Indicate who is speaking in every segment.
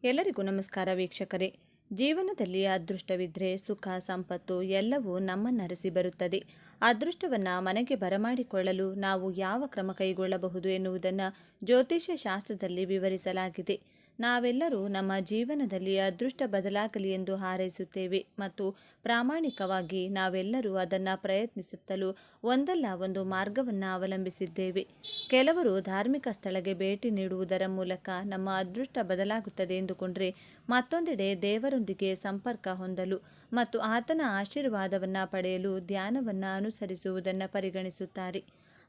Speaker 1: ಎಲ್ಲರಿಗೂ ನಮಸ್ಕಾರ ವೀಕ್ಷಕರೇ. ಜೀವನದಲ್ಲಿ ಅದೃಷ್ಟವಿದ್ದರೆ ಸುಖ ಸಂಪತ್ತು ಎಲ್ಲವೂ ನಮ್ಮನ್ನರಸಿ ಬರುತ್ತದೆ. ಅದೃಷ್ಟವನ್ನು ಮನೆಗೆ ಬರಮಾಡಿಕೊಳ್ಳಲು ನಾವು ಯಾವ ಕ್ರಮ ಕೈಗೊಳ್ಳಬಹುದು ಎನ್ನುವುದನ್ನು ಜ್ಯೋತಿಷ್ಯ ಶಾಸ್ತ್ರದಲ್ಲಿ ವಿವರಿಸಲಾಗಿದೆ. ನಾವೆಲ್ಲರೂ ನಮ್ಮ ಜೀವನದಲ್ಲಿ ಅದೃಷ್ಟ ಬದಲಾಗಲಿ ಎಂದು ಹಾರೈಸುತ್ತೇವೆ ಮತ್ತು ಪ್ರಾಮಾಣಿಕವಾಗಿ ನಾವೆಲ್ಲರೂ ಅದನ್ನು ಪ್ರಯತ್ನಿಸುತ್ತಲೂ ಒಂದಲ್ಲ ಒಂದು ಮಾರ್ಗವನ್ನು ಅವಲಂಬಿಸಿದ್ದೇವೆ. ಕೆಲವರು ಧಾರ್ಮಿಕ ಸ್ಥಳಕ್ಕೆ ಭೇಟಿ ನೀಡುವುದರ ಮೂಲಕ ನಮ್ಮ ಅದೃಷ್ಟ ಬದಲಾಗುತ್ತದೆ ಎಂದುಕೊಂಡರೆ, ಮತ್ತೊಂದೆಡೆ ದೇವರೊಂದಿಗೆ ಸಂಪರ್ಕ ಹೊಂದಲು ಮತ್ತು ಆತನ ಆಶೀರ್ವಾದವನ್ನು ಪಡೆಯಲು ಧ್ಯಾನವನ್ನು ಅನುಸರಿಸುವುದನ್ನು ಪರಿಗಣಿಸುತ್ತಾರೆ.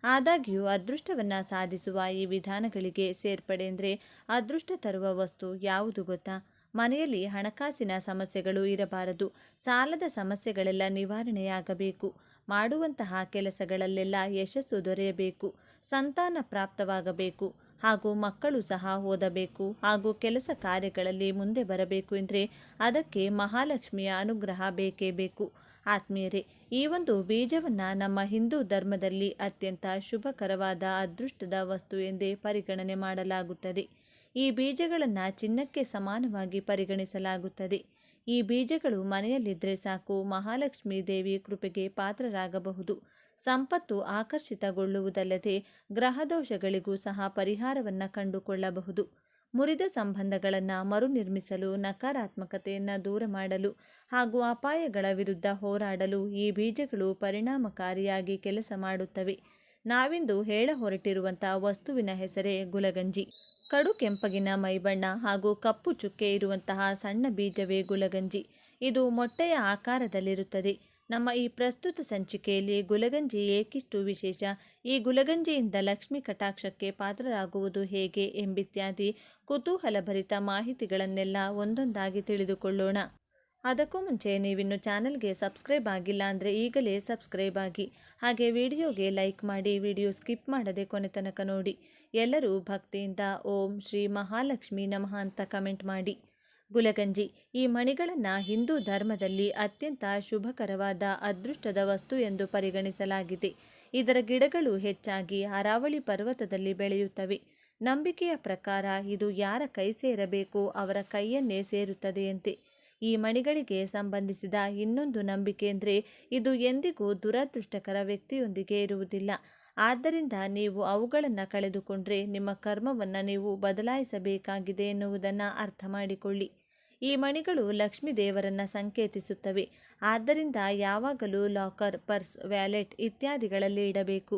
Speaker 1: ಆದಾಗ್ಯೂ ಅದೃಷ್ಟವನ್ನು ಸಾಧಿಸುವ ಈ ವಿಧಾನಗಳಿಗೆ ಸೇರ್ಪಡೆ ಅಂದರೆ ಅದೃಷ್ಟ ತರುವ ವಸ್ತು ಯಾವುದು ಗೊತ್ತಾ? ಮನೆಯಲ್ಲಿ ಹಣಕಾಸಿನ ಸಮಸ್ಯೆಗಳು ಇರಬಾರದು. ಸಾಲದ ಸಮಸ್ಯೆಗಳೆಲ್ಲ ನಿವಾರಣೆಯಾಗಬೇಕು. ಮಾಡುವಂತಹ ಕೆಲಸಗಳಲ್ಲೆಲ್ಲ ಯಶಸ್ಸು ದೊರೆಯಬೇಕು. ಸಂತಾನ ಪ್ರಾಪ್ತವಾಗಬೇಕು ಹಾಗೂ ಮಕ್ಕಳು ಸಹ ಓದಬೇಕು ಹಾಗೂ ಕೆಲಸ ಕಾರ್ಯಗಳಲ್ಲಿ ಮುಂದೆ ಬರಬೇಕು ಎಂದರೆ ಅದಕ್ಕೆ ಮಹಾಲಕ್ಷ್ಮಿಯ ಅನುಗ್ರಹ ಬೇಕೇ ಬೇಕು. ಆತ್ಮೀಯರೇ, ಈ ಒಂದು ಬೀಜವನ್ನು ನಮ್ಮ ಹಿಂದೂ ಧರ್ಮದಲ್ಲಿ ಅತ್ಯಂತ ಶುಭಕರವಾದ ಅದೃಷ್ಟದ ವಸ್ತು ಎಂದೇ ಪರಿಗಣನೆ ಮಾಡಲಾಗುತ್ತದೆ. ಈ ಬೀಜಗಳನ್ನು ಚಿನ್ನಕ್ಕೆ ಸಮಾನವಾಗಿ ಪರಿಗಣಿಸಲಾಗುತ್ತದೆ. ಈ ಬೀಜಗಳು ಮನೆಯಲ್ಲಿದ್ದರೆ ಸಾಕು, ಮಹಾಲಕ್ಷ್ಮೀ ದೇವಿ ಕೃಪೆಗೆ ಪಾತ್ರರಾಗಬಹುದು. ಸಂಪತ್ತು ಆಕರ್ಷಿತಗೊಳ್ಳುವುದಲ್ಲದೆ ಗ್ರಹದೋಷಗಳಿಗೂ ಸಹ ಪರಿಹಾರವನ್ನು ಕಂಡುಕೊಳ್ಳಬಹುದು. ಮುರಿದ ಸಂಬಂಧಗಳನ್ನು ಮರುನಿರ್ಮಿಸಲು, ನಕಾರಾತ್ಮಕತೆಯನ್ನು ದೂರ ಮಾಡಲು ಹಾಗೂ ಅಪಾಯಗಳ ವಿರುದ್ಧ ಹೋರಾಡಲು ಈ ಬೀಜಗಳು ಪರಿಣಾಮಕಾರಿಯಾಗಿ ಕೆಲಸ ಮಾಡುತ್ತವೆ. ನಾವಿಂದು ಹೇಳ ಹೊರಟಿರುವಂಥ ವಸ್ತುವಿನ ಹೆಸರೇ ಗುಲಗಂಜಿ. ಕಡು ಕೆಂಪಗಿನ ಮೈಬಣ್ಣ ಹಾಗೂ ಕಪ್ಪು ಚುಕ್ಕೆ ಇರುವಂತಹ ಸಣ್ಣ ಬೀಜವೇ ಗುಲಗಂಜಿ. ಇದು ಮೊಟ್ಟೆಯ ಆಕಾರದಲ್ಲಿರುತ್ತದೆ. ನಮ್ಮ ಈ ಪ್ರಸ್ತುತ ಸಂಚಿಕೆಯಲ್ಲಿ ಗುಲಗಂಜಿ ಏಕಿಷ್ಟು ವಿಶೇಷ, ಈ ಗುಲಗಂಜಿಯಿಂದ ಲಕ್ಷ್ಮಿ ಕಟಾಕ್ಷಕ್ಕೆ ಪಾತ್ರರಾಗುವುದು ಹೇಗೆ ಎಂಬಿತ್ಯಾದಿ ಕುತೂಹಲಭರಿತ ಮಾಹಿತಿಗಳನ್ನೆಲ್ಲ ಒಂದೊಂದಾಗಿ ತಿಳಿದುಕೊಳ್ಳೋಣ. ಅದಕ್ಕೂ ಮುಂಚೆ ನೀವಿನ್ನು ಚಾನಲ್ಗೆ ಸಬ್ಸ್ಕ್ರೈಬ್ ಆಗಿಲ್ಲ ಅಂದರೆ ಈಗಲೇ ಸಬ್ಸ್ಕ್ರೈಬ್ ಆಗಿ, ಹಾಗೆ ವಿಡಿಯೋಗೆ ಲೈಕ್ ಮಾಡಿ, ವಿಡಿಯೋ ಸ್ಕಿಪ್ ಮಾಡದೆ ಕೊನೆ ತನಕ ನೋಡಿ. ಎಲ್ಲರೂ ಭಕ್ತಿಯಿಂದ ಓಂ ಶ್ರೀ ಮಹಾಲಕ್ಷ್ಮಿ ನಮಃ ಅಂತ ಕಮೆಂಟ್ ಮಾಡಿ. ಗುಲಗಂಜಿ ಈ ಮಣಿಗಳನ್ನು ಹಿಂದೂ ಧರ್ಮದಲ್ಲಿ ಅತ್ಯಂತ ಶುಭಕರವಾದ ಅದೃಷ್ಟದ ವಸ್ತು ಎಂದು ಪರಿಗಣಿಸಲಾಗಿದೆ. ಇದರ ಗಿಡಗಳು ಹೆಚ್ಚಾಗಿ ಅರಾವಳಿ ಪರ್ವತದಲ್ಲಿ ಬೆಳೆಯುತ್ತವೆ. ನಂಬಿಕೆಯ ಪ್ರಕಾರ ಇದು ಯಾರ ಕೈ ಸೇರಬೇಕೋ ಅವರ ಕೈಯನ್ನೇ ಸೇರುತ್ತದೆಯಂತೆ. ಈ ಮಣಿಗಳಿಗೆ ಸಂಬಂಧಿಸಿದ ಇನ್ನೊಂದು ನಂಬಿಕೆ ಅಂದರೆ ಇದು ಎಂದಿಗೂ ದುರದೃಷ್ಟಕರ ವ್ಯಕ್ತಿಯೊಂದಿಗೆ ಇರುವುದಿಲ್ಲ. ಆದ್ದರಿಂದ ನೀವು ಅವುಗಳನ್ನು ಕಳೆದುಕೊಂಡ್ರೆ ನಿಮ್ಮ ಕರ್ಮವನ್ನು ನೀವು ಬದಲಾಯಿಸಬೇಕಾಗಿದೆ ಎನ್ನುವುದನ್ನು ಅರ್ಥ ಮಾಡಿಕೊಳ್ಳಿ. ಈ ಮಣಿಗಳು ಲಕ್ಷ್ಮೀ ದೇವರನ್ನು ಸಂಕೇತಿಸುತ್ತವೆ. ಆದ್ದರಿಂದ ಯಾವಾಗಲೂ ಲಾಕರ್, ಪರ್ಸ್, ವ್ಯಾಲೆಟ್ ಇತ್ಯಾದಿಗಳಲ್ಲಿ ಇಡಬೇಕು.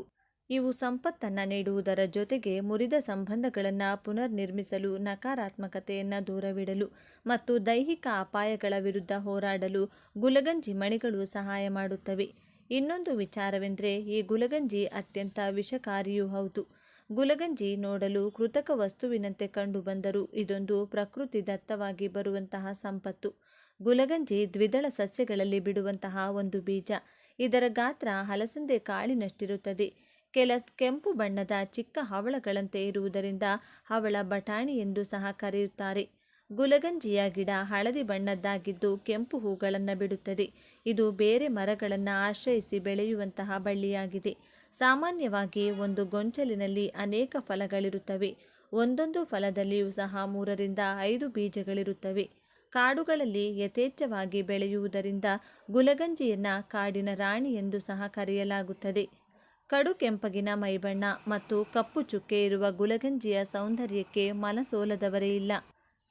Speaker 1: ಇವು ಸಂಪತ್ತನ್ನು ನೀಡುವುದರ ಜೊತೆಗೆ ಮುರಿದ ಸಂಬಂಧಗಳನ್ನು ಪುನರ್ನಿರ್ಮಿಸಲು, ನಕಾರಾತ್ಮಕತೆಯನ್ನು ದೂರವಿಡಲು ಮತ್ತು ದೈಹಿಕ ಅಪಾಯಗಳ ವಿರುದ್ಧ ಹೋರಾಡಲು ಗುಲಗಂಜಿ ಮಣಿಗಳು ಸಹಾಯ ಮಾಡುತ್ತವೆ. ಇನ್ನೊಂದು ವಿಚಾರವೆಂದರೆ ಈ ಗುಲಗಂಜಿ ಅತ್ಯಂತ ವಿಷಕಾರಿಯೂ ಹೌದು. ಗುಲಗಂಜಿ ನೋಡಲು ಕೃತಕ ವಸ್ತುವಿನಂತೆ ಕಂಡುಬಂದರೂ ಇದೊಂದು ಪ್ರಕೃತಿ ದತ್ತವಾಗಿ ಬರುವಂತಹ ಸಂಪತ್ತು. ಗುಲಗಂಜಿ ದ್ವಿದಳ ಸಸ್ಯಗಳಲ್ಲಿ ಬಿಡುವಂತಹ ಒಂದು ಬೀಜ. ಇದರ ಗಾತ್ರ ಹಲಸಂದೆ ಕಾಳಿನಷ್ಟಿರುತ್ತದೆ. ಕೆಂಪು ಬಣ್ಣದ ಚಿಕ್ಕ ಹವಳಗಳಂತೆ ಇರುವುದರಿಂದ ಹವಳ ಬಟಾಣಿ ಎಂದು ಸಹ ಕರೆಯುತ್ತಾರೆ. ಗುಲಗಂಜಿಯ ಗಿಡ ಹಳದಿ ಬಣ್ಣದ್ದಾಗಿದ್ದು ಕೆಂಪು ಹೂಗಳನ್ನು ಬಿಡುತ್ತದೆ. ಇದು ಬೇರೆ ಮರಗಳನ್ನು ಆಶ್ರಯಿಸಿ ಬೆಳೆಯುವಂತಹ ಬಳ್ಳಿಯಾಗಿದೆ. ಸಾಮಾನ್ಯವಾಗಿ ಒಂದು ಗೊಂಚಲಿನಲ್ಲಿ ಅನೇಕ ಫಲಗಳಿರುತ್ತವೆ. ಒಂದೊಂದು ಫಲದಲ್ಲಿಯೂ ಸಹ 3ರಿಂದ 5 ಬೀಜಗಳಿರುತ್ತವೆ. ಕಾಡುಗಳಲ್ಲಿ ಯಥೇಚ್ಛವಾಗಿ ಬೆಳೆಯುವುದರಿಂದ ಗುಲಗಂಜಿಯನ್ನು ಕಾಡಿನ ರಾಣಿ ಎಂದು ಸಹ ಕರೆಯಲಾಗುತ್ತದೆ. ಕಡು ಕೆಂಪಗಿನ ಮೈಬಣ್ಣ ಮತ್ತು ಕಪ್ಪು ಚುಕ್ಕೆ ಇರುವ ಗುಲಗಂಜಿಯ ಸೌಂದರ್ಯಕ್ಕೆ ಮನಸೋಲದವರೇ ಇಲ್ಲ.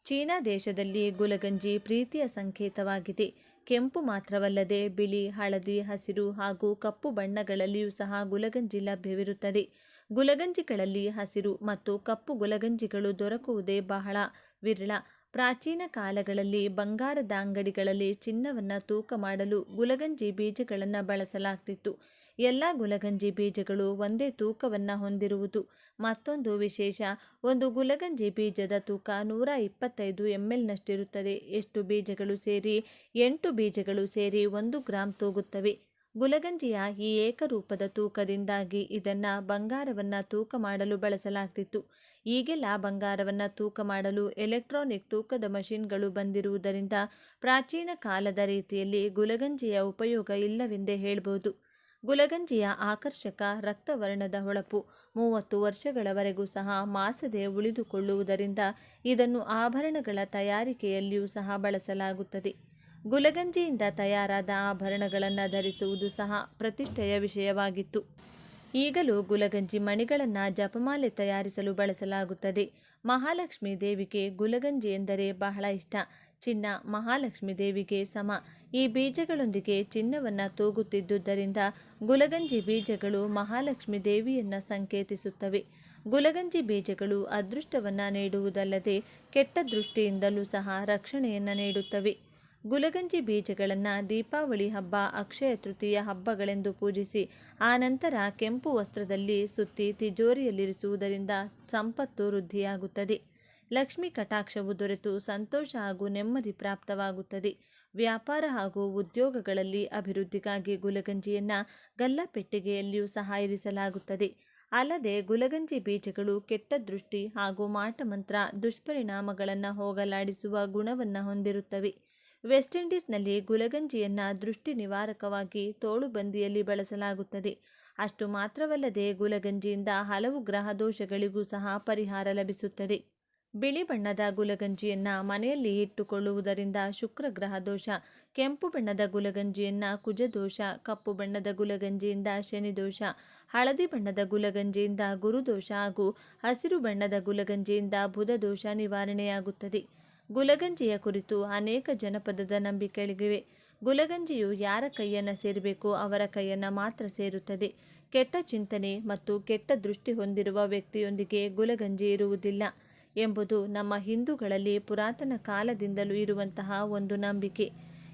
Speaker 1: ಚೀನಾ ದೇಶದಲ್ಲಿ ಗುಲಗಂಜಿ ಪ್ರೀತಿಯ ಸಂಕೇತವಾಗಿದೆ. ಕೆಂಪು ಮಾತ್ರವಲ್ಲದೆ ಬಿಳಿ, ಹಳದಿ, ಹಸಿರು ಹಾಗೂ ಕಪ್ಪು ಬಣ್ಣಗಳಲ್ಲಿಯೂ ಸಹ ಗುಲಗಂಜಿ ಲಭ್ಯವಿರುತ್ತದೆ. ಗುಲಗಂಜಿಗಳಲ್ಲಿ ಹಸಿರು ಮತ್ತು ಕಪ್ಪು ಗುಲಗಂಜಿಗಳು ದೊರಕುವುದೇ ಬಹಳ ವಿರಳ. ಪ್ರಾಚೀನ ಕಾಲಗಳಲ್ಲಿ ಬಂಗಾರದ ಅಂಗಡಿಗಳಲ್ಲಿ ಚಿನ್ನವನ್ನು ತೂಕ ಮಾಡಲು ಗುಲಗಂಜಿ ಬೀಜಗಳನ್ನು ಬಳಸಲಾಗ್ತಿತ್ತು. ಎಲ್ಲ ಗುಲಗಂಜಿ ಬೀಜಗಳು ಒಂದೇ ತೂಕವನ್ನು ಹೊಂದಿರುವುದು ಮತ್ತೊಂದು ವಿಶೇಷ. ಒಂದು ಗುಲಗಂಜಿ ಬೀಜದ ತೂಕ 125 ml ಎಷ್ಟು ಬೀಜಗಳು ಸೇರಿ 8 ಬೀಜಗಳು ಸೇರಿ 1 ಗ್ರಾಂ ತೂಗುತ್ತವೆ. ಗುಲಗಂಜಿಯ ಈ ಏಕರೂಪದ ತೂಕದಿಂದಾಗಿ ಇದನ್ನು ಬಂಗಾರವನ್ನು ತೂಕ ಮಾಡಲು ಬಳಸಲಾಗ್ತಿತ್ತು. ಈಗೆಲ್ಲ ಬಂಗಾರವನ್ನು ತೂಕ ಮಾಡಲು ಎಲೆಕ್ಟ್ರಾನಿಕ್ ತೂಕದ ಮಷಿನ್ಗಳು ಬಂದಿರುವುದರಿಂದ ಪ್ರಾಚೀನ ಕಾಲದ ರೀತಿಯಲ್ಲಿ ಗುಲಗಂಜಿಯ ಉಪಯೋಗ ಇಲ್ಲವೆಂದೇ ಹೇಳ್ಬೋದು. ಗುಲಗಂಜಿಯ ಆಕರ್ಷಕ ರಕ್ತವರ್ಣದ ಹೊಳಪು 30 ವರ್ಷಗಳವರೆಗೂ ಸಹ ಮಾಸದೆ ಉಳಿದುಕೊಳ್ಳುವುದರಿಂದ ಇದನ್ನು ಆಭರಣಗಳ ತಯಾರಿಕೆಯಲ್ಲಿಯೂ ಸಹ ಬಳಸಲಾಗುತ್ತದೆ. ಗುಲಗಂಜಿಯಿಂದ ತಯಾರಾದ ಆಭರಣಗಳನ್ನು ಧರಿಸುವುದು ಸಹ ಪ್ರತಿಷ್ಠೆಯ ವಿಷಯವಾಗಿತ್ತು. ಈಗಲೂ ಗುಲಗಂಜಿ ಮಣಿಗಳನ್ನು ಜಪಮಾಲೆ ತಯಾರಿಸಲು ಬಳಸಲಾಗುತ್ತದೆ. ಮಹಾಲಕ್ಷ್ಮೀ ದೇವಿಗೆ ಗುಲಗಂಜಿ ಎಂದರೆ ಬಹಳ ಇಷ್ಟ. ಚಿನ್ನ ಮಹಾಲಕ್ಷ್ಮೀ ದೇವಿಗೆ ಸಮ. ಈ ಬೀಜಗಳೊಂದಿಗೆ ಚಿನ್ನವನ್ನು ತೂಗುತ್ತಿದ್ದುದರಿಂದ ಗುಲಗಂಜಿ ಬೀಜಗಳು ಮಹಾಲಕ್ಷ್ಮೀ ದೇವಿಯನ್ನು ಸಂಕೇತಿಸುತ್ತವೆ. ಗುಲಗಂಜಿ ಬೀಜಗಳು ಅದೃಷ್ಟವನ್ನು ನೀಡುವುದಲ್ಲದೆ ಕೆಟ್ಟ ದೃಷ್ಟಿಯಿಂದಲೂ ಸಹ ರಕ್ಷಣೆಯನ್ನು ನೀಡುತ್ತವೆ. ಗುಲಗಂಜಿ ಬೀಜಗಳನ್ನು ದೀಪಾವಳಿ ಹಬ್ಬ, ಅಕ್ಷಯ ತೃತೀಯ ಹಬ್ಬಗಳೆಂದು ಪೂಜಿಸಿ ಆನಂತರ ಕೆಂಪು ವಸ್ತ್ರದಲ್ಲಿ ಸುತ್ತಿ ತಿಜೋರಿಯಲ್ಲಿರಿಸುವುದರಿಂದ ಸಂಪತ್ತು ವೃದ್ಧಿಯಾಗುತ್ತದೆ. ಲಕ್ಷ್ಮೀ ಕಟಾಕ್ಷವು ದೊರೆತು ಸಂತೋಷ ಹಾಗೂ ನೆಮ್ಮದಿ ಪ್ರಾಪ್ತವಾಗುತ್ತದೆ. ವ್ಯಾಪಾರ ಹಾಗೂ ಉದ್ಯೋಗಗಳಲ್ಲಿ ಅಭಿವೃದ್ಧಿಗಾಗಿ ಗುಲಗಂಜಿಯನ್ನು ಗಲ್ಲಪೆಟ್ಟಿಗೆಯಲ್ಲಿಯೂ ಸಹ ಇರಿಸಲಾಗುತ್ತದೆ. ಅಲ್ಲದೆ ಗುಲಗಂಜಿ ಬೀಜಗಳು ಕೆಟ್ಟ ದೃಷ್ಟಿ ಹಾಗೂ ಮಾಟಮಂತ್ರ ದುಷ್ಪರಿಣಾಮಗಳನ್ನು ಹೋಗಲಾಡಿಸುವ ಗುಣವನ್ನು ಹೊಂದಿರುತ್ತವೆ. ವೆಸ್ಟ್ ಇಂಡೀಸ್ನಲ್ಲಿ ಗುಲಗಂಜಿಯನ್ನು ದೃಷ್ಟಿ ನಿವಾರಕವಾಗಿ ತೋಳುಬಂದಿಯಲ್ಲಿ ಬಳಸಲಾಗುತ್ತದೆ. ಅಷ್ಟು ಮಾತ್ರವಲ್ಲದೆ ಗುಲಗಂಜಿಯಿಂದ ಹಲವು ಗ್ರಹ ದೋಷಗಳಿಗೂ ಸಹ ಪರಿಹಾರ ಲಭಿಸುತ್ತದೆ. ಬಿಳಿ ಬಣ್ಣದ ಗುಲಗಂಜಿಯನ್ನು ಮನೆಯಲ್ಲಿ ಇಟ್ಟುಕೊಳ್ಳುವುದರಿಂದ ಶುಕ್ರ ಗ್ರಹ ದೋಷ, ಕೆಂಪು ಬಣ್ಣದ ಗುಲಗಂಜಿಯನ್ನು ಕುಜದೋಷ, ಕಪ್ಪು ಬಣ್ಣದ ಗುಲಗಂಜಿಯಿಂದ ಶನಿದೋಷ, ಹಳದಿ ಬಣ್ಣದ ಗುಲಗಂಜಿಯಿಂದ ಗುರುದೋಷ ಹಾಗೂ ಹಸಿರು ಬಣ್ಣದ ಗುಲಗಂಜಿಯಿಂದ ಬುಧ ದೋಷ ನಿವಾರಣೆಯಾಗುತ್ತದೆ. ಗುಲಗಂಜಿಯ ಕುರಿತು ಅನೇಕ ಜನಪದದ ನಂಬಿಕೆಗಳಿವೆ. ಗುಲಗಂಜಿಯು ಯಾರ ಕೈಯನ್ನು ಸೇರಬೇಕೋ ಅವರ ಕೈಯನ್ನು ಮಾತ್ರ ಸೇರುತ್ತದೆ. ಕೆಟ್ಟ ಚಿಂತನೆ ಮತ್ತು ಕೆಟ್ಟ ದೃಷ್ಟಿ ಹೊಂದಿರುವ ವ್ಯಕ್ತಿಯೊಂದಿಗೆ ಗುಲಗಂಜಿ ಇರುವುದಿಲ್ಲ ಎಂಬುದು ನಮ್ಮ ಹಿಂದೂಗಳಲ್ಲಿ ಪುರಾತನ ಕಾಲದಿಂದಲೂ ಇರುವಂತಹ ಒಂದು ನಂಬಿಕೆ.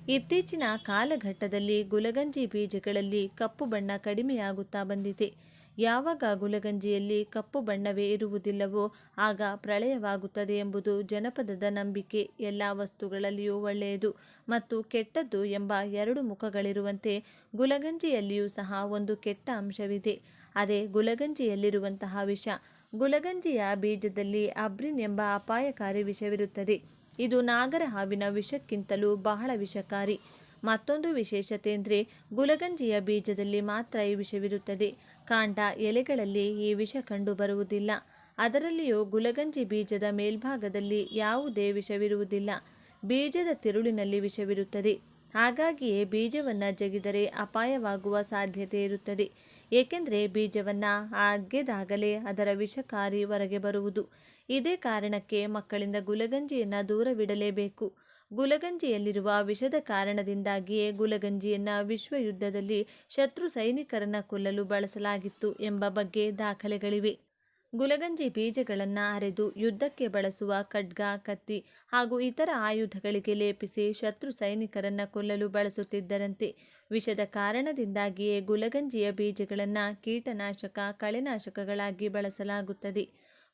Speaker 1: ಇತ್ತೀಚಿನ ಕಾಲಘಟ್ಟದಲ್ಲಿ ಗುಲಗಂಜಿ ಬೀಜಗಳಲ್ಲಿ ಕಪ್ಪು ಬಣ್ಣ ಕಡಿಮೆಯಾಗುತ್ತಾ ಬಂದಿದೆ. ಯಾವಾಗ ಗುಲಗಂಜಿಯಲ್ಲಿ ಕಪ್ಪು ಬಣ್ಣವೇ ಇರುವುದಿಲ್ಲವೋ ಆಗ ಪ್ರಳಯವಾಗುತ್ತದೆ ಎಂಬುದು ಜನಪದದ ನಂಬಿಕೆ. ಎಲ್ಲ ವಸ್ತುಗಳಲ್ಲಿಯೂ ಒಳ್ಳೆಯದು ಮತ್ತು ಕೆಟ್ಟದ್ದು ಎಂಬ ಎರಡು ಮುಖಗಳಿರುವಂತೆ ಗುಲಗಂಜಿಯಲ್ಲಿಯೂ ಸಹ ಒಂದು ಕೆಟ್ಟ ಅಂಶವಿದೆ. ಅದೇ ಗುಲಗಂಜಿಯಲ್ಲಿರುವಂತಹ ವಿಷ. ಗುಲಗಂಜಿಯ ಬೀಜದಲ್ಲಿ ಅಬ್ರಿನ್ ಎಂಬ ಅಪಾಯಕಾರಿ ವಿಷವಿರುತ್ತದೆ. ಇದು ನಾಗರ ಹಾವಿನ ವಿಷಕ್ಕಿಂತಲೂ ಬಹಳ ವಿಷಕಾರಿ. ಮತ್ತೊಂದು ವಿಶೇಷತೆ ಎಂದರೆ ಗುಲಗಂಜಿಯ ಬೀಜದಲ್ಲಿ ಮಾತ್ರ ಈ ವಿಷವಿರುತ್ತದೆ. ಕಾಂಡ, ಎಲೆಗಳಲ್ಲಿ ಈ ವಿಷ ಕಂಡುಬರುವುದಿಲ್ಲ. ಅದರಲ್ಲಿಯೂ ಗುಲಗಂಜಿ ಬೀಜದ ಮೇಲ್ಭಾಗದಲ್ಲಿ ಯಾವುದೇ ವಿಷವಿರುವುದಿಲ್ಲ. ಬೀಜದ ತಿರುಳಿನಲ್ಲಿ ವಿಷವಿರುತ್ತದೆ. ಹಾಗಾಗಿಯೇ ಬೀಜವನ್ನು ಜಗಿದರೆ ಅಪಾಯವಾಗುವ ಸಾಧ್ಯತೆ ಇರುತ್ತದೆ. ಏಕೆಂದರೆ ಬೀಜವನ್ನು ಅಗೆದಾಗಲೇ ಅದರ ವಿಷಕಾರಿ ಹೊರಗೆ ಬರುವುದು. ಇದೇ ಕಾರಣಕ್ಕೆ ಮಕ್ಕಳಿಂದ ಗುಲಗಂಜಿಯನ್ನು ದೂರವಿಡಲೇಬೇಕು. ಗುಲಗಂಜಿಯಲ್ಲಿರುವ ವಿಷದ ಕಾರಣದಿಂದಾಗಿಯೇ ಗುಲಗಂಜಿಯನ್ನು ವಿಶ್ವಯುದ್ಧದಲ್ಲಿ ಶತ್ರು ಸೈನಿಕರನ್ನು ಕೊಲ್ಲಲು ಬಳಸಲಾಗಿತ್ತು ಎಂಬ ಬಗ್ಗೆ ದಾಖಲೆಗಳಿವೆ. ಗುಲಗಂಜಿ ಬೀಜಗಳನ್ನು ಅರೆದು ಯುದ್ಧಕ್ಕೆ ಬಳಸುವ ಖಡ್ಗ, ಕತ್ತಿ ಹಾಗೂ ಇತರ ಆಯುಧಗಳಿಗೆ ಲೇಪಿಸಿ ಶತ್ರು ಸೈನಿಕರನ್ನು ಕೊಲ್ಲಲು ಬಳಸುತ್ತಿದ್ದರಂತೆ. ವಿಷದ ಕಾರಣದಿಂದಾಗಿಯೇ ಗುಲಗಂಜಿಯ ಬೀಜಗಳನ್ನು ಕೀಟನಾಶಕ, ಕಳೆನಾಶಕಗಳಾಗಿ ಬಳಸಲಾಗುತ್ತದೆ.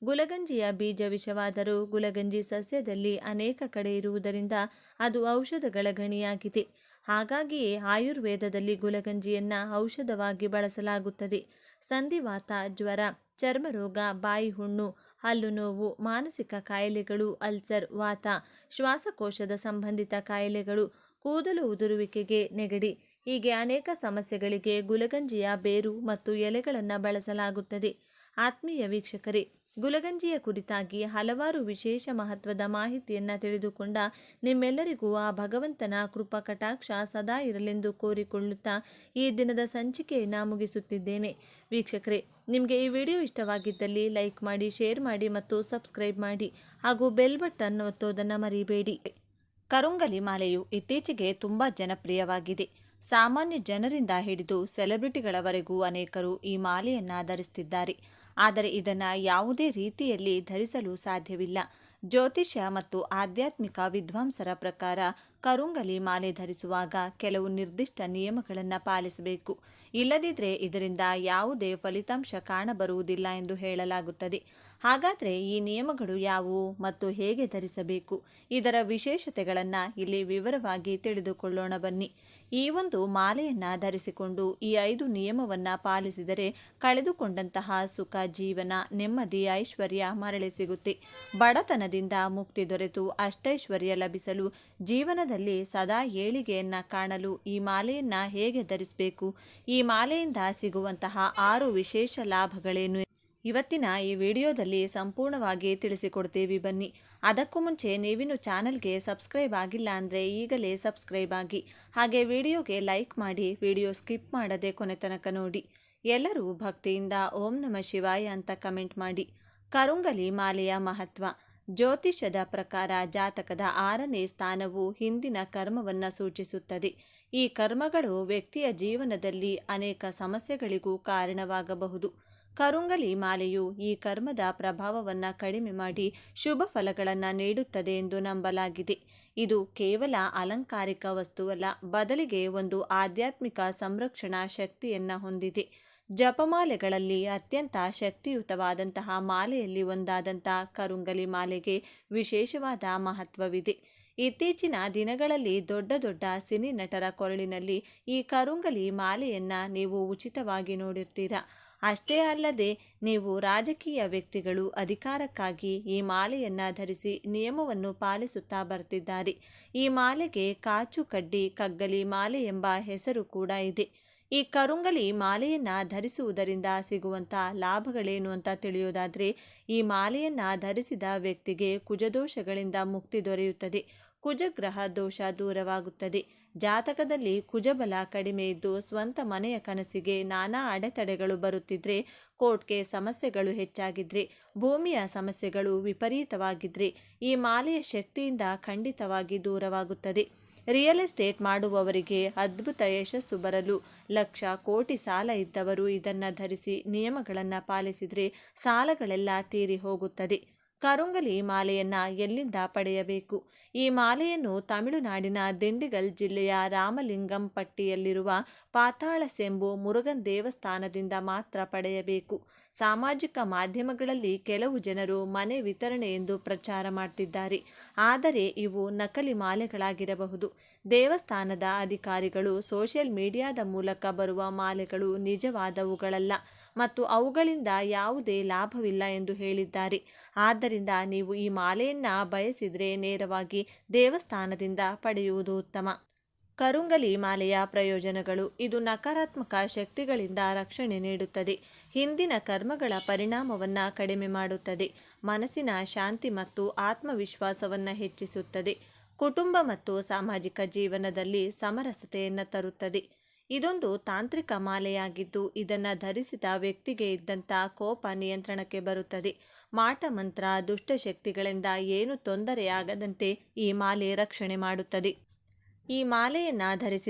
Speaker 1: ಗುಲಗಂಜಿಯ ಬೀಜ ವಿಷವಾದರೂ ಗುಲಗಂಜಿ ಸಸ್ಯದಲ್ಲಿ ಅನೇಕ ಕಡೆ ಇರುವುದರಿಂದ ಅದು ಔಷಧಗಳ ಗಣಿಯಾಗಿದೆ. ಹಾಗಾಗಿಯೇ ಆಯುರ್ವೇದದಲ್ಲಿ ಗುಲಗಂಜಿಯನ್ನು ಔಷಧವಾಗಿ ಬಳಸಲಾಗುತ್ತದೆ. ಸಂಧಿವಾತ, ಜ್ವರ, ಚರ್ಮರೋಗ, ಬಾಯಿ ಹುಣ್ಣು, ಹಲ್ಲು ನೋವು, ಮಾನಸಿಕ ಕಾಯಿಲೆಗಳು, ಅಲ್ಸರ್, ವಾತ, ಶ್ವಾಸಕೋಶದ ಸಂಬಂಧಿತ ಕಾಯಿಲೆಗಳು, ಕೂದಲು ಉದುರುವಿಕೆಗೆ, ನೆಗಡಿ ಹೀಗೆ ಅನೇಕ ಸಮಸ್ಯೆಗಳಿಗೆ ಗುಲಗಂಜಿಯ ಬೇರು ಮತ್ತು ಎಲೆಗಳನ್ನು ಬಳಸಲಾಗುತ್ತದೆ. ಆತ್ಮೀಯ ವೀಕ್ಷಕರೇ, ಗುಲಗಂಜಿಯ ಕುರಿತಾಗಿ ಹಲವಾರು ವಿಶೇಷ ಮಹತ್ವದ ಮಾಹಿತಿಯನ್ನು ತಿಳಿದುಕೊಂಡ ನಿಮ್ಮೆಲ್ಲರಿಗೂ ಆ ಭಗವಂತನ ಕೃಪಾ ಕಟಾಕ್ಷ ಸದಾ ಇರಲೆಂದು ಕೋರಿಕೊಳ್ಳುತ್ತಾ ಈ ದಿನದ ಸಂಚಿಕೆಯನ್ನು ಮುಗಿಸುತ್ತಿದ್ದೇನೆ. ವೀಕ್ಷಕರೇ, ನಿಮಗೆ ಈ ವಿಡಿಯೋ ಇಷ್ಟವಾಗಿದ್ದಲ್ಲಿ ಲೈಕ್ ಮಾಡಿ, ಶೇರ್ ಮಾಡಿ ಮತ್ತು ಸಬ್ಸ್ಕ್ರೈಬ್ ಮಾಡಿ ಹಾಗೂ ಬೆಲ್ ಬಟನ್ ಒತ್ತೋದನ್ನು ಮರಿಬೇಡಿ. ಕರುಂಗಲಿ ಮಾಲೆಯು ಇತ್ತೀಚೆಗೆ ತುಂಬ ಜನಪ್ರಿಯವಾಗಿದೆ. ಸಾಮಾನ್ಯ ಜನರಿಂದ ಹಿಡಿದು ಸೆಲೆಬ್ರಿಟಿಗಳವರೆಗೂ ಅನೇಕರು ಈ ಮಾಲೆಯನ್ನು ಧರಿಸುತ್ತಿದ್ದಾರೆ. ಆದರೆ ಇದನ್ನು ಯಾವುದೇ ರೀತಿಯಲ್ಲಿ ಧರಿಸಲು ಸಾಧ್ಯವಿಲ್ಲ. ಜ್ಯೋತಿಷ್ಯ ಮತ್ತು ಆಧ್ಯಾತ್ಮಿಕ ವಿದ್ವಾಂಸರ ಪ್ರಕಾರ ಕರುಂಗಲಿ ಮಾಲೆ ಧರಿಸುವಾಗ ಕೆಲವು ನಿರ್ದಿಷ್ಟ ನಿಯಮಗಳನ್ನು ಪಾಲಿಸಬೇಕು. ಇಲ್ಲದಿದ್ದರೆ ಇದರಿಂದ ಯಾವುದೇ ಫಲಿತಾಂಶ ಕಾಣಬರುವುದಿಲ್ಲ ಎಂದು ಹೇಳಲಾಗುತ್ತದೆ. ಹಾಗಾದರೆ ಈ ನಿಯಮಗಳು ಯಾವುವು ಮತ್ತು ಹೇಗೆ ಧರಿಸಬೇಕು, ಇದರ ವಿಶೇಷತೆಗಳನ್ನು ಇಲ್ಲಿ ವಿವರವಾಗಿ ತಿಳಿದುಕೊಳ್ಳೋಣ ಬನ್ನಿ. ಈ ಒಂದು ಮಾಲೆಯನ್ನು ಧರಿಸಿಕೊಂಡು ಈ 5 ನಿಯಮವನ್ನು ಪಾಲಿಸಿದರೆ ಕಳೆದುಕೊಂಡಂತಹ ಸುಖ, ಜೀವನ, ನೆಮ್ಮದಿ, ಐಶ್ವರ್ಯ ಮರಳಿ ಸಿಗುತ್ತೆ. ಬಡತನದಿಂದ ಮುಕ್ತಿ ದೊರೆತು ಅಷ್ಟೈಶ್ವರ್ಯ ಲಭಿಸಲು, ಜೀವನದಲ್ಲಿ ಸದಾ ಏಳಿಗೆಯನ್ನು ಕಾಣಲು ಈ ಮಾಲೆಯನ್ನು ಹೇಗೆ ಧರಿಸಬೇಕು, ಈ ಮಾಲೆಯಿಂದ ಸಿಗುವಂತಹ 6 ವಿಶೇಷ ಲಾಭಗಳೇನು, ಇವತ್ತಿನ ಈ ವಿಡಿಯೋದಲ್ಲಿ ಸಂಪೂರ್ಣವಾಗಿ ತಿಳಿಸಿಕೊಡ್ತೀವಿ ಬನ್ನಿ. ಅದಕ್ಕೂ ಮುಂಚೆ ನೀವಿನ್ನು ಚಾನಲ್ಗೆ ಸಬ್ಸ್ಕ್ರೈಬ್ ಆಗಿಲ್ಲ ಅಂದರೆ ಈಗಲೇ ಸಬ್ಸ್ಕ್ರೈಬ್ ಆಗಿ, ಹಾಗೆ ವಿಡಿಯೋಗೆ ಲೈಕ್ ಮಾಡಿ, ವಿಡಿಯೋ ಸ್ಕಿಪ್ ಮಾಡದೆ ಕೊನೆ ತನಕ ನೋಡಿ. ಎಲ್ಲರೂ ಭಕ್ತಿಯಿಂದ ಓಂ ನಮಃ ಶಿವಾಯ ಅಂತ ಕಮೆಂಟ್ ಮಾಡಿ. ಕರುಂಗಲಿ ಮಾಲೆಯ ಮಹತ್ವ. ಜ್ಯೋತಿಷ್ಯದ ಪ್ರಕಾರ ಜಾತಕದ 6ನೇ ಸ್ಥಾನವು ಹಿಂದಿನ ಕರ್ಮವನ್ನು ಸೂಚಿಸುತ್ತದೆ. ಈ ಕರ್ಮಗಳು ವ್ಯಕ್ತಿಯ ಜೀವನದಲ್ಲಿ ಅನೇಕ ಸಮಸ್ಯೆಗಳಿಗೂ ಕಾರಣವಾಗಬಹುದು. ಕರುಂಗಲಿ ಮಾಲೆಯು ಈ ಕರ್ಮದ ಪ್ರಭಾವವನ್ನು ಕಡಿಮೆ ಮಾಡಿ ಶುಭ ಫಲಗಳನ್ನು ನೀಡುತ್ತದೆ ಎಂದು ನಂಬಲಾಗಿದೆ. ಇದು ಕೇವಲ ಅಲಂಕಾರಿಕ ವಸ್ತುವಲ್ಲ, ಬದಲಿಗೆ ಒಂದು ಆಧ್ಯಾತ್ಮಿಕ ಸಂರಕ್ಷಣಾ ಶಕ್ತಿಯನ್ನು ಹೊಂದಿದೆ. ಜಪಮಾಲೆಗಳಲ್ಲಿ ಅತ್ಯಂತ ಶಕ್ತಿಯುತವಾದಂತಹ ಮಾಲೆಯಲ್ಲಿ ಒಂದಾದಂಥ ಕರುಂಗಲಿ ಮಾಲೆಗೆ ವಿಶೇಷವಾದ ಮಹತ್ವವಿದೆ. ಇತ್ತೀಚಿನ ದಿನಗಳಲ್ಲಿ ದೊಡ್ಡ ದೊಡ್ಡ ಸಿನಿ ನಟರ ಕೊರಳಿನಲ್ಲಿ ಈ ಕರುಂಗಲಿ ಮಾಲೆಯನ್ನು ನೀವು ಉಚಿತವಾಗಿ ನೋಡಿರ್ತೀರ. ಅಷ್ಟೇ ಅಲ್ಲದೆ ನೀವು ರಾಜಕೀಯ ವ್ಯಕ್ತಿಗಳು ಅಧಿಕಾರಕ್ಕಾಗಿ ಈ ಮಾಲೆಯನ್ನು ಧರಿಸಿ ನಿಯಮವನ್ನು ಪಾಲಿಸುತ್ತಾ ಬರ್ತಿದ್ದಾರೆ. ಈ ಮಾಲೆಗೆ ಕಾಚು ಕಡ್ಡಿ ಕಗ್ಗಲಿ ಮಾಲೆ ಎಂಬ ಹೆಸರು ಕೂಡ ಇದೆ. ಈ ಕರುಂಗಲಿ ಮಾಲೆಯನ್ನು ಧರಿಸುವುದರಿಂದ ಸಿಗುವಂಥ ಲಾಭಗಳೇನು ಅಂತ ತಿಳಿಯೋದಾದರೆ, ಈ ಮಾಲೆಯನ್ನು ಧರಿಸಿದ ವ್ಯಕ್ತಿಗೆ ಕುಜದೋಷಗಳಿಂದ ಮುಕ್ತಿ ದೊರೆಯುತ್ತದೆ. ಕುಜಗ್ರಹ ದೋಷ ದೂರವಾಗುತ್ತದೆ. ಜಾತಕದಲ್ಲಿ ಕುಜಬಲ ಕಡಿಮೆ ಇದ್ದು ಸ್ವಂತ ಮನೆಯ ಕನಸಿಗೆ ನಾನಾ ಅಡೆತಡೆಗಳು ಬರುತ್ತಿದ್ರೆ, ಕೋರ್ಟ್ಗೆ ಸಮಸ್ಯೆಗಳು ಹೆಚ್ಚಾಗಿದ್ರೆ, ಭೂಮಿಯ ಸಮಸ್ಯೆಗಳು ವಿಪರೀತವಾಗಿದ್ರೆ ಈ ಮಾಲೆಯ ಶಕ್ತಿಯಿಂದ ಖಂಡಿತವಾಗಿ ದೂರವಾಗುತ್ತದೆ. ರಿಯಲ್ ಎಸ್ಟೇಟ್ ಮಾಡುವವರಿಗೆ ಅದ್ಭುತ ಯಶಸ್ಸು ಬರಲು, ಲಕ್ಷ ಕೋಟಿ ಸಾಲ ಇದ್ದವರು ಇದನ್ನು ಧರಿಸಿ ನಿಯಮಗಳನ್ನು ಪಾಲಿಸಿದರೆ ಸಾಲಗಳೆಲ್ಲ ತೀರಿ ಹೋಗುತ್ತದೆ. ಕರುಂಗಲಿ ಮಾಲೆಯನ್ನು ಎಲ್ಲಿಂದ ಪಡೆಯಬೇಕು? ಈ ಮಾಲೆಯನ್ನು ತಮಿಳುನಾಡಿನ ದಿಂಡಿಗಲ್ ಜಿಲ್ಲೆಯ ರಾಮಲಿಂಗಂ ಪಟ್ಟಿಯಲ್ಲಿರುವ ಪಾತಾಳ ಸೆಂಬು ಮುರುಗನ್ ದೇವಸ್ಥಾನದಿಂದ ಮಾತ್ರ ಪಡೆಯಬೇಕು. ಸಾಮಾಜಿಕ ಮಾಧ್ಯಮಗಳಲ್ಲಿ ಕೆಲವು ಜನರು ಮನೆ ವಿತರಣೆ ಎಂದು ಪ್ರಚಾರ ಮಾಡ್ತಿದ್ದಾರೆ. ಆದರೆ ಇವು ನಕಲಿ ಮಾಲೆಗಳಾಗಿರಬಹುದು. ದೇವಸ್ಥಾನದ ಅಧಿಕಾರಿಗಳು ಸೋಷಿಯಲ್ ಮೀಡಿಯಾದ ಮೂಲಕ ಬರುವ ಮಾಲೆಗಳು ನಿಜವಾದವುಗಳಲ್ಲ ಮತ್ತು ಅವುಗಳಿಂದ ಯಾವುದೇ ಲಾಭವಿಲ್ಲ ಎಂದು ಹೇಳಿದ್ದಾರೆ. ಆದ್ದರಿಂದ ನೀವು ಈ ಮಾಲೆಯನ್ನು ಬಯಸಿದರೆ ನೇರವಾಗಿ ದೇವಸ್ಥಾನದಿಂದ ಪಡೆಯುವುದು ಉತ್ತಮ. ಕರುಂಗಲಿ ಮಾಲೆಯ ಪ್ರಯೋಜನಗಳು. ಇದು ನಕಾರಾತ್ಮಕ ಶಕ್ತಿಗಳಿಂದ ರಕ್ಷಣೆ ನೀಡುತ್ತದೆ. ಹಿಂದಿನ ಕರ್ಮಗಳ ಪರಿಣಾಮವನ್ನು ಕಡಿಮೆ ಮಾಡುತ್ತದೆ. ಮನಸ್ಸಿನ ಶಾಂತಿ ಮತ್ತು ಆತ್ಮವಿಶ್ವಾಸವನ್ನು ಹೆಚ್ಚಿಸುತ್ತದೆ. ಕುಟುಂಬ ಮತ್ತು ಸಾಮಾಜಿಕ ಜೀವನದಲ್ಲಿ ಸಮರಸತೆಯನ್ನು ತರುತ್ತದೆ. ಇದೊಂದು ತಾಂತ್ರಿಕ ಮಾಲೆಯಾಗಿದ್ದು ಇದನ್ನು ಧರಿಸಿದ ವ್ಯಕ್ತಿಗೆ ಇದ್ದಂಥ ಕೋಪ ನಿಯಂತ್ರಣಕ್ಕೆ ಬರುತ್ತದೆ. ಮಾಟ ಮಂತ್ರ, ದುಷ್ಟಶಕ್ತಿಗಳಿಂದ ಏನು ತೊಂದರೆಯಾಗದಂತೆ ಈ ಮಾಲೆ ರಕ್ಷಣೆ ಮಾಡುತ್ತದೆ. ಈ ಮಾಲೆಯನ್ನು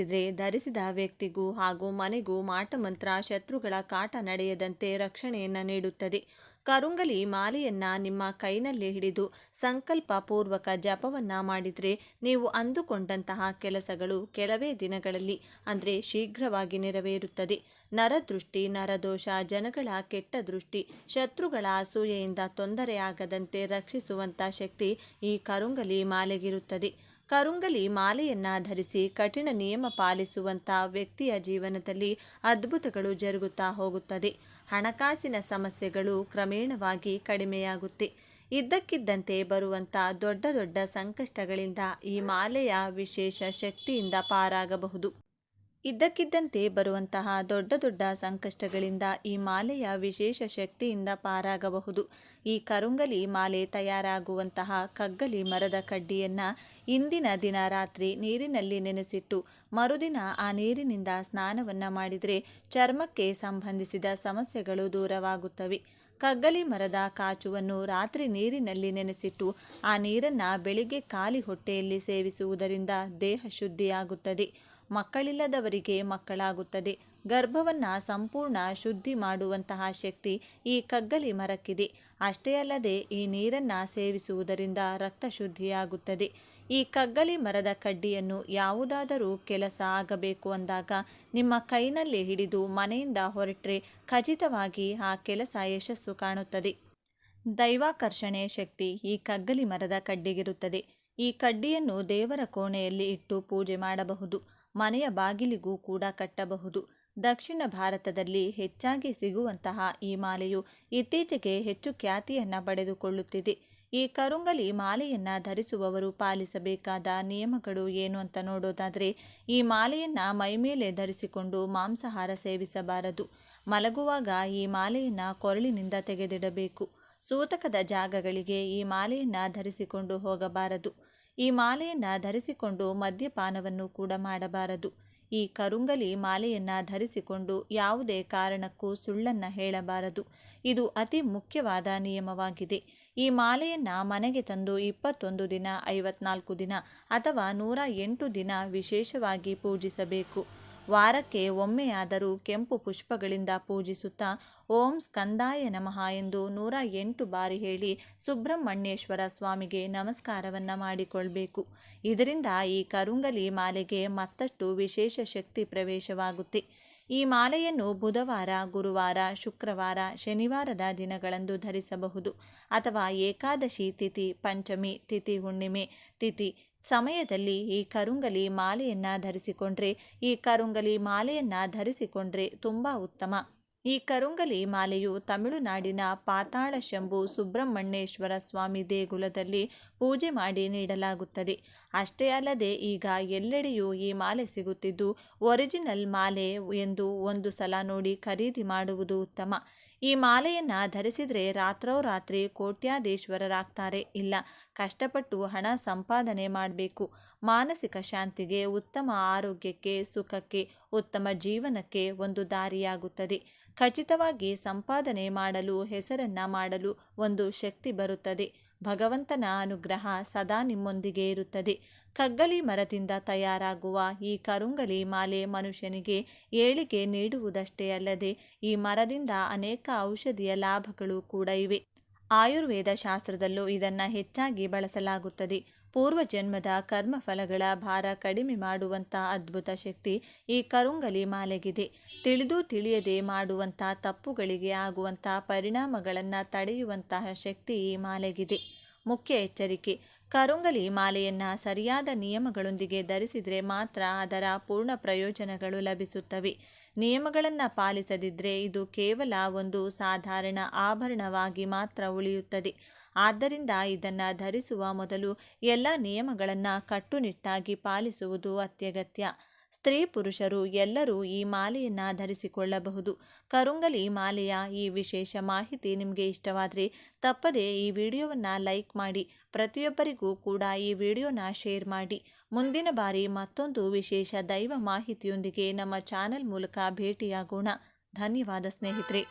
Speaker 1: ಧರಿಸಿದ ವ್ಯಕ್ತಿಗೂ ಹಾಗೂ ಮನೆಗೂ ಮಾಟಮಂತ್ರ, ಶತ್ರುಗಳ ಕಾಟ ನಡೆಯದಂತೆ ರಕ್ಷಣೆಯನ್ನು ನೀಡುತ್ತದೆ. ಕರುಂಗಲಿ ಮಾಲೆಯನ್ನು ನಿಮ್ಮ ಕೈನಲ್ಲಿ ಹಿಡಿದು ಸಂಕಲ್ಪ ಪೂರ್ವಕ ಜಪವನ್ನು ಮಾಡಿದರೆ ನೀವು ಅಂದುಕೊಂಡಂತಹ ಕೆಲಸಗಳು ಕೆಲವೇ ದಿನಗಳಲ್ಲಿ ಅಂದರೆ ಶೀಘ್ರವಾಗಿ ನೆರವೇರುತ್ತದೆ. ನರದೃಷ್ಟಿ, ನರದೋಷ, ಜನಗಳ ಕೆಟ್ಟ ದೃಷ್ಟಿ, ಶತ್ರುಗಳ ಅಸೂಯೆಯಿಂದ ತೊಂದರೆಯಾಗದಂತೆ ರಕ್ಷಿಸುವಂಥ ಶಕ್ತಿ ಈ ಕರುಂಗಲಿ ಮಾಲೆಗಿರುತ್ತದೆ. ಕರುಂಗಲಿ ಮಾಲೆಯನ್ನು ಧರಿಸಿ ಕಠಿಣ ನಿಯಮ ಪಾಲಿಸುವಂಥ ವ್ಯಕ್ತಿಯ ಜೀವನದಲ್ಲಿ ಅದ್ಭುತಗಳು ಜರುಗುತ್ತಾ ಹೋಗುತ್ತದೆ. ಹಣಕಾಸಿನ ಸಮಸ್ಯೆಗಳು ಕ್ರಮೇಣವಾಗಿ ಕಡಿಮೆಯಾಗುತ್ತೆ. ಇದ್ದಕ್ಕಿದ್ದಂತೆ ಬರುವಂಥ ದೊಡ್ಡ ದೊಡ್ಡ ಸಂಕಷ್ಟಗಳಿಂದ ಈ ಮಾಲೆಯ ವಿಶೇಷ ಶಕ್ತಿಯಿಂದ ಪಾರಾಗಬಹುದು. ಇದ್ದಕ್ಕಿದ್ದಂತೆ ಬರುವಂತಹ ದೊಡ್ಡ ದೊಡ್ಡ ಸಂಕಷ್ಟಗಳಿಂದ ಈ ಮಾಲೆಯ ವಿಶೇಷ ಶಕ್ತಿಯಿಂದ ಪಾರಾಗಬಹುದು. ಈ ಕರುಂಗಲಿ ಮಾಲೆ ತಯಾರಾಗುವಂತಹ ಕಗ್ಗಲಿ ಮರದ ಕಡ್ಡಿಯನ್ನು ಇಂದಿನ ದಿನ ರಾತ್ರಿ ನೀರಿನಲ್ಲಿ ನೆನೆಸಿಟ್ಟು ಮರುದಿನ ಆ ನೀರಿನಿಂದ ಸ್ನಾನವನ್ನು ಮಾಡಿದರೆ ಚರ್ಮಕ್ಕೆ ಸಂಬಂಧಿಸಿದ ಸಮಸ್ಯೆಗಳು ದೂರವಾಗುತ್ತವೆ. ಕಗ್ಗಲಿ ಮರದ ಕಾಚುವನ್ನು ರಾತ್ರಿ ನೀರಿನಲ್ಲಿ ನೆನೆಸಿಟ್ಟು ಆ ನೀರನ್ನು ಬೆಳಿಗ್ಗೆ ಖಾಲಿ ಹೊಟ್ಟೆಯಲ್ಲಿ ಸೇವಿಸುವುದರಿಂದ ದೇಹ ಶುದ್ಧಿಯಾಗುತ್ತದೆ. ಮಕ್ಕಳಿಲ್ಲದವರಿಗೆ ಮಕ್ಕಳಾಗುತ್ತದೆ. ಗರ್ಭವನ್ನು ಸಂಪೂರ್ಣ ಶುದ್ಧಿ ಮಾಡುವಂತಹ ಶಕ್ತಿ ಈ ಕಗ್ಗಲಿ ಮರಕ್ಕಿದೆ. ಅಷ್ಟೇ ಅಲ್ಲದೆ ಈ ನೀರನ್ನು ಸೇವಿಸುವುದರಿಂದ ರಕ್ತ ಶುದ್ಧಿಯಾಗುತ್ತದೆ. ಈ ಕಗ್ಗಲಿ ಮರದ ಕಡ್ಡಿಯನ್ನು ಯಾವುದಾದರೂ ಕೆಲಸ ಆಗಬೇಕು ಅಂದಾಗ ನಿಮ್ಮ ಕೈನಲ್ಲಿ ಹಿಡಿದು ಮನೆಯಿಂದ ಹೊರಟ್ರೆ ಖಚಿತವಾಗಿ ಆ ಕೆಲಸ ಯಶಸ್ಸು ಕಾಣುತ್ತದೆ. ದೈವಾಕರ್ಷಣೆ ಶಕ್ತಿ ಈ ಕಗ್ಗಲಿ ಮರದ ಕಡ್ಡಿಗಿರುತ್ತದೆ. ಈ ಕಡ್ಡಿಯನ್ನು ದೇವರ ಕೋಣೆಯಲ್ಲಿ ಇಟ್ಟು ಪೂಜೆ ಮಾಡಬಹುದು. ಮನೆಯ ಬಾಗಿಲಿಗೂ ಕೂಡ ಕಟ್ಟಬಹುದು. ದಕ್ಷಿಣ ಭಾರತದಲ್ಲಿ ಹೆಚ್ಚಾಗಿ ಸಿಗುವಂತಹ ಈ ಮಾಲೆಯು ಇತ್ತೀಚೆಗೆ ಹೆಚ್ಚು ಖ್ಯಾತಿಯನ್ನು ಪಡೆದುಕೊಳ್ಳುತ್ತಿದೆ. ಈ ಕರುಂಗಲಿ ಮಾಲೆಯನ್ನು ಧರಿಸುವವರು ಪಾಲಿಸಬೇಕಾದ ನಿಯಮಗಳು ಏನು ಅಂತ ನೋಡೋದಾದರೆ, ಈ ಮಾಲೆಯನ್ನು ಮೈಮೇಲೆ ಧರಿಸಿಕೊಂಡು ಮಾಂಸಾಹಾರ ಸೇವಿಸಬಾರದು. ಮಲಗುವಾಗ ಈ ಮಾಲೆಯನ್ನು ಕೊರಳಿನಿಂದ ತೆಗೆದಿಡಬೇಕು. ಸೂತಕದ ಜಾಗಗಳಿಗೆ ಈ ಮಾಲೆಯನ್ನು ಧರಿಸಿಕೊಂಡು ಹೋಗಬಾರದು. ಈ ಮಾಲೆಯನ್ನು ಧರಿಸಿಕೊಂಡು ಮದ್ಯಪಾನವನ್ನು ಕೂಡ ಮಾಡಬಾರದು. ಈ ಕರುಂಗಲಿ ಮಾಲೆಯನ್ನು ಧರಿಸಿಕೊಂಡು ಯಾವುದೇ ಕಾರಣಕ್ಕೂ ಸುಳ್ಳನ್ನು ಹೇಳಬಾರದು. ಇದು ಅತಿ ಮುಖ್ಯವಾದ ನಿಯಮವಾಗಿದೆ. ಈ ಮಾಲೆಯನ್ನು ಮನೆಗೆ ತಂದು 21 ದಿನ, 54 ದಿನ ಅಥವಾ 108 ದಿನ ವಿಶೇಷವಾಗಿ ಪೂಜಿಸಬೇಕು. ವಾರಕ್ಕೆ ಒಮ್ಮೆಯಾದರೂ ಕೆಂಪು ಪುಷ್ಪಗಳಿಂದ ಪೂಜಿಸುತ್ತಾ ಓಂ ಸ್ಕಂದಾಯ ನಮಃ ಎಂದು 108 ಬಾರಿ ಹೇಳಿ ಸುಬ್ರಹ್ಮಣ್ಯೇಶ್ವರ ಸ್ವಾಮಿಗೆ ನಮಸ್ಕಾರವನ್ನು ಮಾಡಿಕೊಳ್ಬೇಕು. ಇದರಿಂದ ಈ ಕರುಂಗಲಿ ಮಾಲೆಗೆ ಮತ್ತಷ್ಟು ವಿಶೇಷ ಶಕ್ತಿ ಪ್ರವೇಶವಾಗುತ್ತೆ. ಈ ಮಾಲೆಯನ್ನು ಬುಧವಾರ, ಗುರುವಾರ, ಶುಕ್ರವಾರ, ಶನಿವಾರದ ದಿನಗಳಂದು ಧರಿಸಬಹುದು. ಅಥವಾ ಏಕಾದಶಿ ತಿಥಿ, ಪಂಚಮಿ ತಿಥಿ, ಹುಣ್ಣಿಮೆ ತಿಥಿ ಸಮಯದಲ್ಲಿ ಈ ಕರುಂಗಲಿ ಮಾಲೆಯನ್ನು ಧರಿಸಿಕೊಂಡ್ರೆ ತುಂಬ ಉತ್ತಮ. ಈ ಕರುಂಗಲಿ ಮಾಲೆಯು ತಮಿಳುನಾಡಿನ ಪಾತಾಳ ಶಂಭು ಸುಬ್ರಹ್ಮಣ್ಯೇಶ್ವರ ಸ್ವಾಮಿ ದೇಗುಲದಲ್ಲಿ ಪೂಜೆ ಮಾಡಿ ನೀಡಲಾಗುತ್ತದೆ. ಅಷ್ಟೇ ಅಲ್ಲದೆ ಈಗ ಎಲ್ಲೆಡೆಯೂ ಈ ಮಾಲೆ ಸಿಗುತ್ತಿದ್ದು, ಒರಿಜಿನಲ್ ಮಾಲೆ ಎಂದು ಒಂದು ಸಲ ನೋಡಿ ಖರೀದಿ ಮಾಡುವುದು ಉತ್ತಮ. ಈ ಮಾಲೆಯನ್ನು ಧರಿಸಿದರೆ ರಾತ್ರೋರಾತ್ರಿ ಕೋಟ್ಯಾಧೀಶ್ವರರಾಗ್ತಾರೆ. ಇಲ್ಲ, ಕಷ್ಟಪಟ್ಟು ಹಣ ಸಂಪಾದನೆ ಮಾಡಬೇಕು. ಮಾನಸಿಕ ಶಾಂತಿಗೆ, ಉತ್ತಮ ಆರೋಗ್ಯಕ್ಕೆ, ಸುಖಕ್ಕೆ, ಉತ್ತಮ ಜೀವನಕ್ಕೆ ಒಂದು ದಾರಿಯಾಗುತ್ತದೆ. ಖಚಿತವಾಗಿ ಸಂಪಾದನೆ ಮಾಡಲು, ಹೆಸರನ್ನು ಮಾಡಲು ಒಂದು ಶಕ್ತಿ ಬರುತ್ತದೆ. ಭಗವಂತನ ಅನುಗ್ರಹ ಸದಾ ನಿಮ್ಮೊಂದಿಗೆ ಇರುತ್ತದೆ. ಕಗ್ಗಲಿ ಮರದಿಂದ ತಯಾರಾಗುವ ಈ ಕರುಂಗಲಿ ಮಾಲೆ ಮನುಷ್ಯನಿಗೆ ಏಳಿಗೆ ನೀಡುವುದಷ್ಟೇ ಅಲ್ಲದೆ ಈ ಮರದಿಂದ ಅನೇಕ ಔಷಧಿಯ ಲಾಭಗಳು ಕೂಡ ಇವೆ. ಆಯುರ್ವೇದ ಶಾಸ್ತ್ರದಲ್ಲೂ ಇದನ್ನು ಹೆಚ್ಚಾಗಿ ಬಳಸಲಾಗುತ್ತದೆ. ಪೂರ್ವಜನ್ಮದ ಕರ್ಮಫಲಗಳ ಭಾರ ಕಡಿಮೆ ಮಾಡುವಂಥ ಅದ್ಭುತ ಶಕ್ತಿ ಈ ಕರುಂಗಲಿ ಮಾಲೆಗಿದೆ. ತಿಳಿದು ತಿಳಿಯದೆ ಮಾಡುವಂಥ ತಪ್ಪುಗಳಿಗೆ ಆಗುವಂಥ ಪರಿಣಾಮಗಳನ್ನು ತಡೆಯುವಂತಹ ಶಕ್ತಿ ಈ ಮಾಲೆಗಿದೆ. ಮುಖ್ಯ ಎಚ್ಚರಿಕೆ: ಕರುಂಗಲಿ ಮಾಲೆಯನ್ನು ಸರಿಯಾದ ನಿಯಮಗಳೊಂದಿಗೆ ಧರಿಸಿದರೆ ಮಾತ್ರ ಅದರ ಪೂರ್ಣ ಪ್ರಯೋಜನಗಳು ಲಭಿಸುತ್ತವೆ. ನಿಯಮಗಳನ್ನು ಪಾಲಿಸದಿದ್ದರೆ ಇದು ಕೇವಲ ಒಂದು ಸಾಧಾರಣ ಆಭರಣವಾಗಿ ಮಾತ್ರ ಉಳಿಯುತ್ತದೆ. ಆದ್ದರಿಂದ ಇದನ್ನು ಧರಿಸುವ ಮೊದಲು ಎಲ್ಲ ನಿಯಮಗಳನ್ನು ಕಟ್ಟುನಿಟ್ಟಾಗಿ ಪಾಲಿಸುವುದು ಅತ್ಯಗತ್ಯ. ಸ್ತ್ರೀ ಪುರುಷರು ಎಲ್ಲರೂ ಈ ಮಾಲೆಯನ್ನು ಧರಿಸಿಕೊಳ್ಳಬಹುದು. ಕರುಂಗಲಿ ಮಾಲೆಯ ಈ ವಿಶೇಷ ಮಾಹಿತಿ ನಿಮಗೆ ಇಷ್ಟವಾದರೆ ತಪ್ಪದೆ ಈ ವಿಡಿಯೋವನ್ನು ಲೈಕ್ ಮಾಡಿ. ಪ್ರತಿಯೊಬ್ಬರಿಗೂ ಕೂಡ ಈ ವಿಡಿಯೋನ ಶೇರ್ ಮಾಡಿ. ಮುಂದಿನ ಬಾರಿ ಮತ್ತೊಂದು ವಿಶೇಷ ದೈವ ಮಾಹಿತಿಯೊಂದಿಗೆ ನಮ್ಮ ಚಾನೆಲ್ ಮೂಲಕ ಭೇಟಿಯಾಗೋಣ. ಧನ್ಯವಾದ ಸ್ನೇಹಿತರೆ.